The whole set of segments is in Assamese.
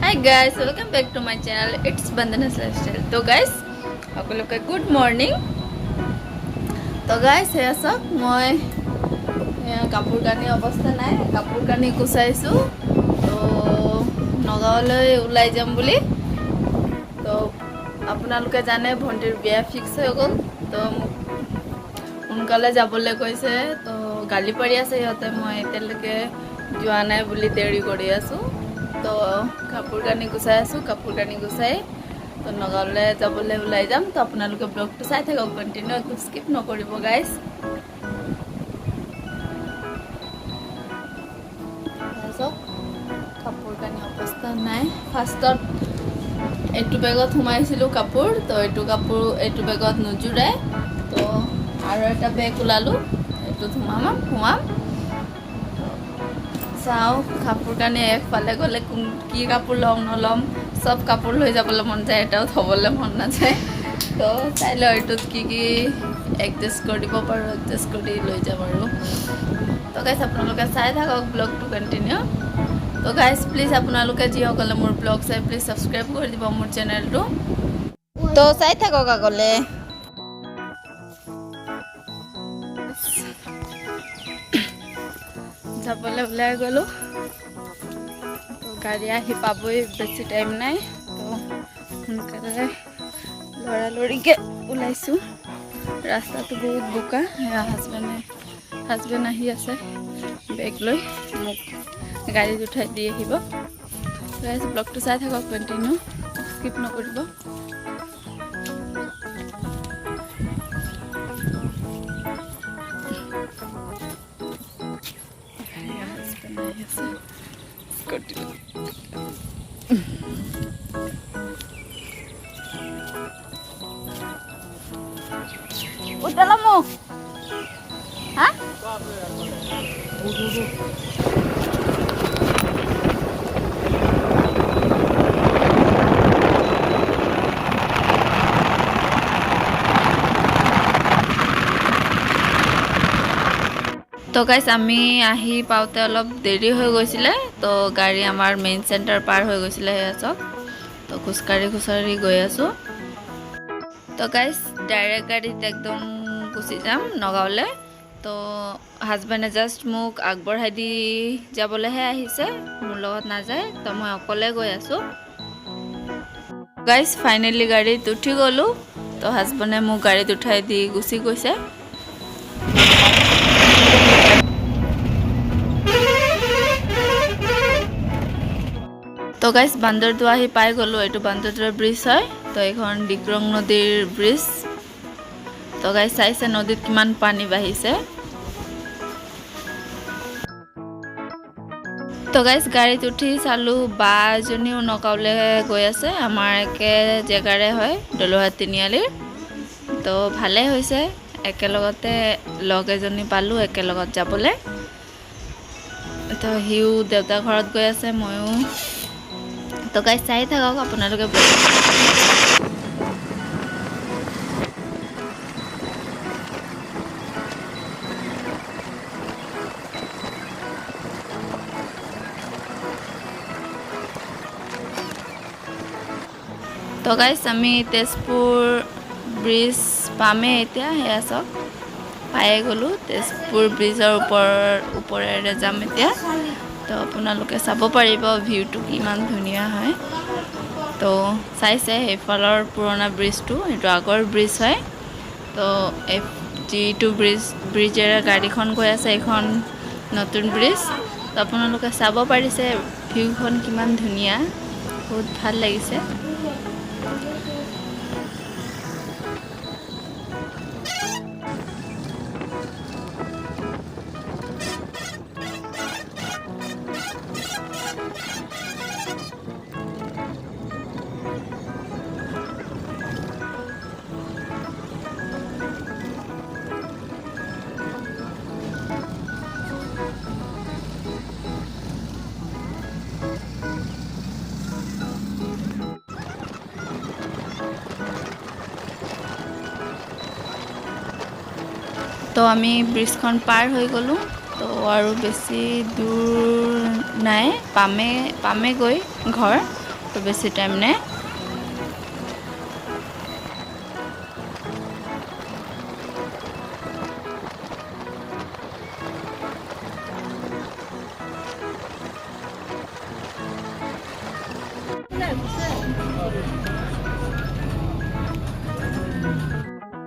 Hi guys, welcome back to my channel. It's Bandhana's Lifestyle. तो guys, সকলোকে good morning. तो guys, এয়া সব মই কাপোৰ কানি অৱস্থা নাই, কাপোৰ কানি কুচাইছো। তো নগাঁৱলৈ ওলাই যাম বুলি। তো আপোনালোকে জানে ভণ্টিৰ বিয়া ফিক্স হৈ গ'ল। তো সোনকালে যাবলৈ কৈছে। তো গালি পাৰি আছে ইহঁতে, মই এতিয়ালৈকে যোৱা নাই বুলি দেৰি কৰি আছো। তো কাপোৰ কানি গুচাই আছো, কাপোৰ কানি গুচাই তো নগাঁৱলৈ যাবলৈ ওলাই যাম। তো আপোনালোকে ব্লগটো চাই থাকক, কণ্টিনিউ, একদম স্কিপ নকৰিব গাইজ। কাপোৰ কানি অৱস্থা নাই। ফাৰ্ষ্টত এইটো বেগত সোমাইছিলোঁ কাপোৰ, তো এইটো বেগত নোজোৰাই। তো আৰু এটা বেগ ওলালোঁ, এইটোত সোমাম। চাওঁ কাপোৰ কানি একফালে গ'লে কি কাপোৰ ল'ম নল'ম, চব কাপোৰ লৈ যাবলৈ মন যায়, এটাও থ'বলৈ মন নাযায়। তো চাই লওঁ এইটোত কি এডজাষ্ট কৰি দিব পাৰোঁ, এডজাষ্ট কৰি লৈ যাম আৰু। তো গাইজ আপোনালোকে চাই থাকক ব্লগটো কণ্টিনিউ। তো গাইজ প্লিজ আপোনালোকে যিসকলে মোৰ ব্লগ চাই প্লিজ ছাবস্ক্ৰাইব কৰি দিব মোৰ চেনেলটো। তো চাই থাকক আগলৈ। যাবলৈ ওলাই গ'লোঁ। তো গাড়ী আহি পাবই, বেছি টাইম নাই। তো সোনকালে লৰালৰিকৈ ওলাইছোঁ। ৰাস্তাটো বহুত বোকা। হাজবেণ্ড আহি আছে বেগ লৈ, মোক গাড়ীত উঠাই দি আহিব। ব্লগটো চাই থাকক কণ্টিনিউ, স্কিপ নকৰিব। Utalamu. Hah? তো গাইজ আমি আহি পাওঁতে অলপ দেৰি হৈ গৈছিলে। তো গাড়ী আমাৰ মেইন চেণ্টাৰ পাৰ হৈ গৈছিলে, সেয়া চাওক। তো খোজকাঢ়ি গৈ আছোঁ। তো গাইজ ডাইৰেক্ট গাড়ীত একদম গুচি যাম নগাঁৱলৈ। তো হাজবেণ্ডে জাষ্ট মোক আগবঢ়াই দি যাবলৈহে আহিছে, মোৰ লগত নাযায়। তো মই অকলে গৈ আছোঁ। গাইজ ফাইনেলি গাড়ীত উঠি গ'লোঁ। তো হাজবেণ্ডে মোক গাড়ীত উঠাই দি গুচি গৈছে। তো গাইজ বান্দৰদোৱা আহি পাই গ'লোঁ। এইটো বান্দৰদোৱা ব্ৰিজ হয়। তো এইখন ডিক্ৰং নদীৰ ব্ৰিজ। তো গাইজ চাইছে নদীত কিমান পানী বাঢ়িছে। তো গাইজ গাড়ীত উঠি চালোঁ বা এজনীও নগাঁৱলৈ গৈ আছে, আমাৰ একে জেগাৰে হয়, দলুহাট তিনিআলিৰ। তো ভালেই হৈছে, একেলগতে লগ এজনী পালোঁ একেলগত যাবলৈ। তো সিও দেউতা ঘৰত গৈ আছে, ময়ো। তো গাইজ চাই থাকক আপোনালোকে। তো গাইজ আমি তেজপুৰ ব্ৰিজ পামেই এতিয়া, সেয়া চাওক পায়ে গ'লোঁ। তেজপুৰ ব্ৰিজৰ ওপৰেৰে যাম এতিয়া। তো আপোনালোকে চাব পাৰিব ভিউটো কিমান ধুনীয়া হয়। তো চাইছে সেইফালৰ পুৰণা ব্ৰিজটো, সেইটো আগৰ ব্ৰিজ হয়। তো এই যিটো ব্ৰিজেৰে গাড়ীখন গৈ আছে, এইখন নতুন ব্ৰিজ। তো আপোনালোকে চাব পাৰিছে ভিউখন কিমান ধুনীয়া, বহুত ভাল লাগিছে। তো আমি ব্ৰিজখন পাৰ হৈ গ'লোঁ। তো আৰু বেছি দূৰ নাই, পামে গৈ ঘৰ। তো বেছি টাইম নাই।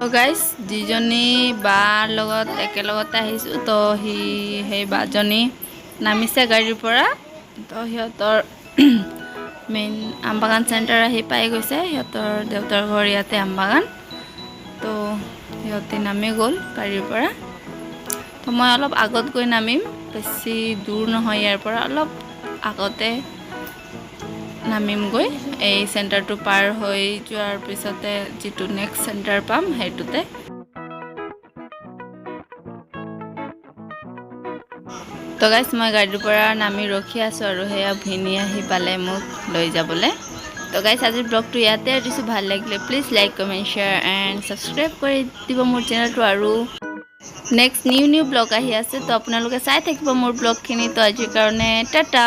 তো গাইজ যিজনী বাৰ লগত একেলগতে আহিছোঁ তো সেই বাজনী নামিছে গাড়ীৰ পৰা। তো সিহঁতৰ মেইন আমবাগান চেণ্টাৰ আহি পাই গৈছে। সিহঁতৰ দেউতাৰ ঘৰ ইয়াতে আমবাগান। তো সিহঁতে নামি গ'ল গাড়ীৰ পৰা। তো মই অলপ আগত গৈ নামিম, বেছি দূৰ নহয় ইয়াৰ পৰা, অলপ আগতে নামিমগৈ। এই চেণ্টাৰটো পাৰ হৈ যোৱাৰ পিছতে যিটো নেক্সট চেণ্টাৰ পাম সেইটোতে। তো গাইজ মই গাড়ীৰ পৰা নামি ৰখি আছোঁ আৰু সেয়া ভিনি আহি পালে মোক লৈ যাবলৈ। তো গাইজ আজিৰ ব্লগটো ইয়াতে দিছোঁ। ভাল লাগিলে please like comment share and subscribe কৰি দিব মোৰ চেনেলটো। আৰু নেক্সট নিউ ব্লগ আহি আছে, তো আপোনালোকে চাই থাকিব মোৰ ব্লগখিনি। তো আজিৰ কাৰণে টাটা।